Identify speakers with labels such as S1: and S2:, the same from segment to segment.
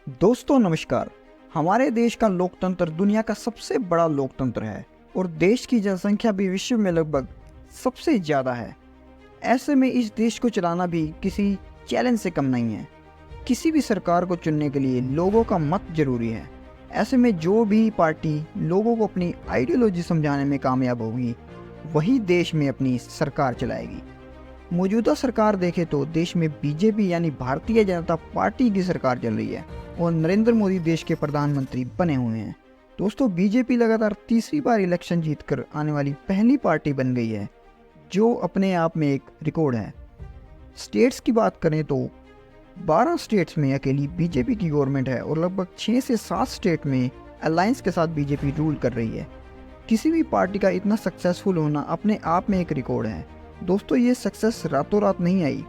S1: दोस्तों नमस्कार। हमारे देश का लोकतंत्र दुनिया का सबसे बड़ा लोकतंत्र है और देश की जनसंख्या भी विश्व में लगभग सबसे ज़्यादा है। ऐसे में इस देश को चलाना भी किसी चैलेंज से कम नहीं है। किसी भी सरकार को चुनने के लिए लोगों का मत जरूरी है। ऐसे में जो भी पार्टी लोगों को अपनी आइडियोलॉजी समझाने में कामयाब होगी वही देश में अपनी सरकार चलाएगी। मौजूदा सरकार देखे तो देश में बीजेपी यानी भारतीय जनता पार्टी की सरकार चल रही है और नरेंद्र मोदी देश के प्रधानमंत्री बने हुए हैं। दोस्तों, बीजेपी लगातार तीसरी बार इलेक्शन जीतकर आने वाली पहली पार्टी बन गई है, जो अपने आप में एक रिकॉर्ड है। स्टेट्स की बात करें तो 12 स्टेट्स में अकेली बीजेपी की गवर्नमेंट है और लगभग 6 से 7 स्टेट में अलायंस के साथ बीजेपी रूल कर रही है। किसी भी पार्टी का इतना सक्सेसफुल होना अपने आप में एक रिकॉर्ड है। दोस्तों, ये सक्सेस रातों रात नहीं आई,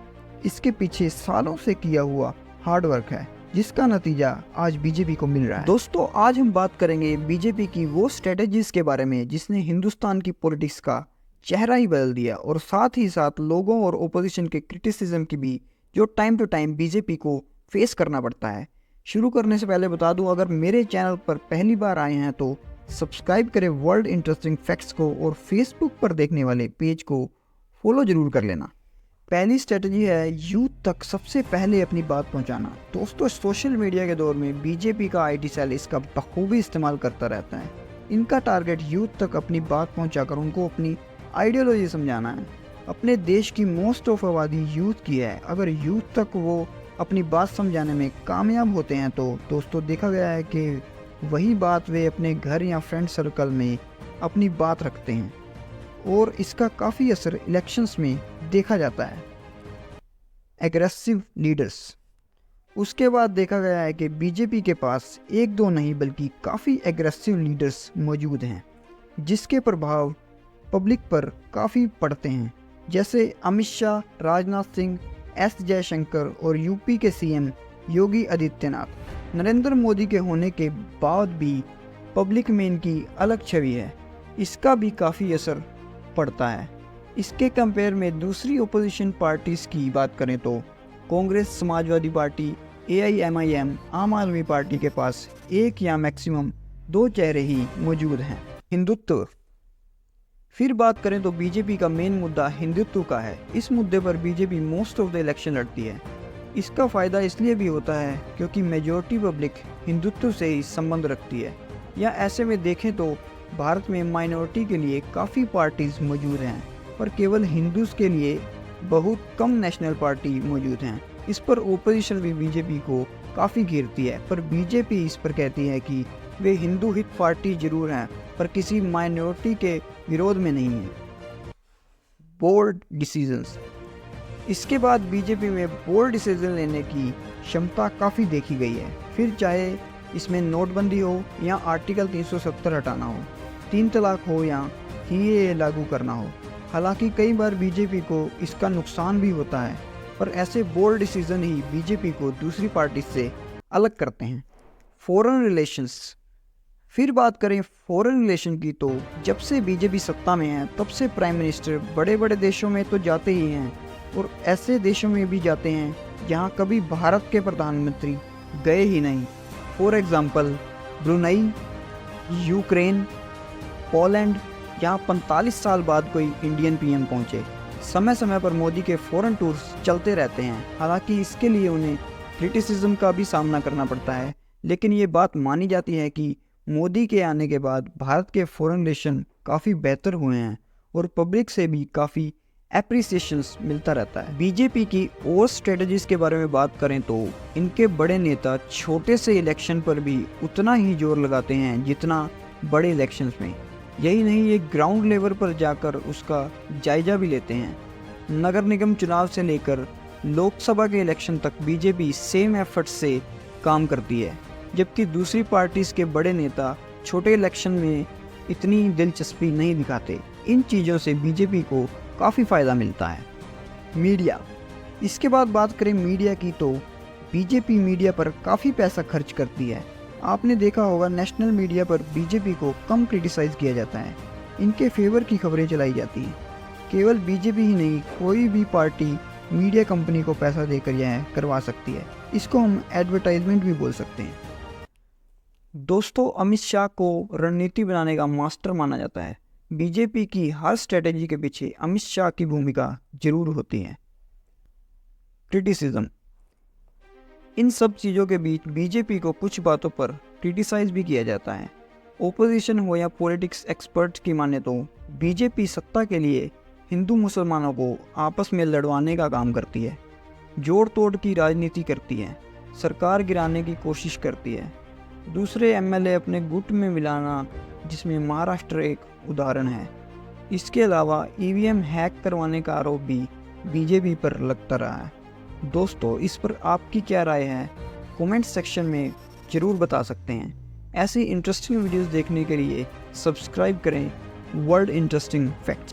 S1: इसके पीछे सालों से किया हुआ हार्ड वर्क है, जिसका नतीजा आज बीजेपी को मिल रहा है। दोस्तों, आज हम बात करेंगे बीजेपी की वो स्ट्रेटेजीज के बारे में जिसने हिंदुस्तान की पॉलिटिक्स का चेहरा ही बदल दिया और साथ ही साथ लोगों और ओपोजिशन के क्रिटिसिज्म की भी जो टाइम टू टाइम बीजेपी को फेस करना पड़ता है। शुरू करने से पहले बता दूं, अगर मेरे चैनल पर पहली बार आए हैं तो सब्सक्राइब करें वर्ल्ड इंटरेस्टिंग फैक्ट्स को और फेसबुक पर देखने वाले पेज को फॉलो जरूर कर लेना। पहली स्ट्रेटजी है यूथ तक सबसे पहले अपनी बात पहुंचाना। दोस्तों, सोशल मीडिया के दौर में बीजेपी का आईटी सेल इसका बखूबी इस्तेमाल करता रहता है। इनका टारगेट यूथ तक अपनी बात पहुंचाकर उनको अपनी आइडियोलॉजी समझाना है। अपने देश की मोस्ट ऑफ आबादी यूथ की है। अगर यूथ तक वो अपनी बात समझाने में कामयाब होते हैं तो दोस्तों देखा गया है कि वही बात वे अपने घर या फ्रेंड सर्कल में अपनी बात रखते हैं और इसका काफ़ी असर इलेक्शंस में देखा जाता है। Aggressive leaders. उसके बाद देखा गया है कि बीजेपी के पास एक दो नहीं बल्कि काफ़ी एग्रेसिव लीडर्स मौजूद हैं, जिसके प्रभाव पब्लिक पर काफ़ी पड़ते हैं, जैसे अमित शाह, राजनाथ सिंह, एस जयशंकर और यूपी के सीएम योगी आदित्यनाथ। नरेंद्र मोदी के होने के बाद भी पब्लिक में इनकी अलग छवि है, इसका भी काफ़ी असर पड़ता है। इसके कंपेयर में दूसरी ओपोजिशन पार्टीज़ की बात करें तो कांग्रेस, समाजवादी पार्टी, AIMIM, आम आदमी पार्टी के पास एक या मैक्सिमम 2 चेहरे ही मौजूद हैं। हिंदुत्व। फिर बात करें तो बीजेपी का मेन मुद्दा हिंदुत्व का है। इस मुद्दे पर BJP most of the election लड़ती है। इसका फ़ायदा इसलिए भी होता है क्योंकि मेजॉरिटी पब्लिक हिंदुत्व से ही संबंध रखती है, या ऐसे में देखें तो भारत में माइनॉरिटी के लिए काफ़ी पार्टीज़ मौजूद हैं, पर केवल हिंदूज के लिए बहुत कम नेशनल पार्टी मौजूद हैं। इस पर ओपोजिशन भी बीजेपी को काफ़ी घेरती है, पर बीजेपी इस पर कहती है कि वे हिंदू हित पार्टी जरूर हैं पर किसी माइनॉरिटी के विरोध में नहीं है। Bold decisions. इसके बाद बीजेपी में बोल्ड डिसीजन लेने की क्षमता काफ़ी देखी गई है, फिर चाहे इसमें नोटबंदी हो या आर्टिकल 370 हटाना हो, 3 तलाक हो या CAA लागू करना हो। हालांकि कई बार बीजेपी को इसका नुकसान भी होता है, पर ऐसे बोल्ड डिसीजन ही बीजेपी को दूसरी पार्टी से अलग करते हैं। Foreign relations. फिर बात करें फॉरेन रिलेशन की तो जब से बीजेपी सत्ता में है तब से प्राइम मिनिस्टर बड़े बड़े देशों में तो जाते ही हैं और ऐसे देशों में भी जाते हैं जहां कभी भारत के प्रधानमंत्री गए ही नहीं। For example Brunei, Ukraine, Poland, जहाँ 45 साल बाद कोई इंडियन PM पहुँचे। समय समय पर मोदी के फॉरेन टूर्स चलते रहते हैं। हालांकि इसके लिए उन्हें क्रिटिसिज्म का भी सामना करना पड़ता है, लेकिन ये बात मानी जाती है कि मोदी के आने के बाद भारत के फॉरेन रिलेशन काफ़ी बेहतर हुए हैं और पब्लिक से भी काफ़ी एप्रिसिएशंस मिलता रहता है। बीजेपी की और स्ट्रेटजीज के बारे में बात करें तो इनके बड़े नेता छोटे से इलेक्शन पर भी उतना ही जोर लगाते हैं जितना बड़े इलेक्शंस में। यही नहीं, ये ग्राउंड लेवल पर जाकर उसका जायजा भी लेते हैं। नगर निगम चुनाव से लेकर लोकसभा के इलेक्शन तक बीजेपी सेम एफर्ट से काम करती है, जबकि दूसरी पार्टीज़ के बड़े नेता छोटे इलेक्शन में इतनी दिलचस्पी नहीं दिखाते। इन चीज़ों से बीजेपी को काफ़ी फ़ायदा मिलता है। मीडिया। इसके बाद बात करें मीडिया की तो बीजेपी मीडिया पर काफ़ी पैसा खर्च करती है। आपने देखा होगा नेशनल मीडिया पर बीजेपी को कम क्रिटिसाइज़ किया जाता है, इनके फेवर की खबरें चलाई जाती हैं। केवल बीजेपी ही नहीं, कोई भी पार्टी मीडिया कंपनी को पैसा देकर यह करवा सकती है। इसको हम एडवर्टाइजमेंट भी बोल सकते हैं। दोस्तों, अमित शाह को रणनीति बनाने का मास्टर माना जाता है। बीजेपी की हर स्ट्रेटेजी के पीछे अमित शाह की भूमिका जरूर होती है। क्रिटिसिज्म, इन सब चीज़ों के बीच बीजेपी को कुछ बातों पर क्रिटिसाइज भी किया जाता है। ओपोजिशन हो या पॉलिटिक्स एक्सपर्ट की माने तो बीजेपी सत्ता के लिए हिंदू मुसलमानों को आपस में लड़वाने का काम करती है, जोड़ तोड़ की राजनीति करती है, सरकार गिराने की कोशिश करती है, दूसरे एमएलए अपने गुट में मिलाना, जिसमें महाराष्ट्र एक उदाहरण है। इसके अलावा ईवीएम हैक करवाने का आरोप भी बीजेपी पर लगता रहा है। दोस्तों, इस पर आपकी क्या राय है, कमेंट सेक्शन में ज़रूर बता सकते हैं। ऐसी इंटरेस्टिंग वीडियोस देखने के लिए सब्सक्राइब करें वर्ल्ड इंटरेस्टिंग फैक्ट्स।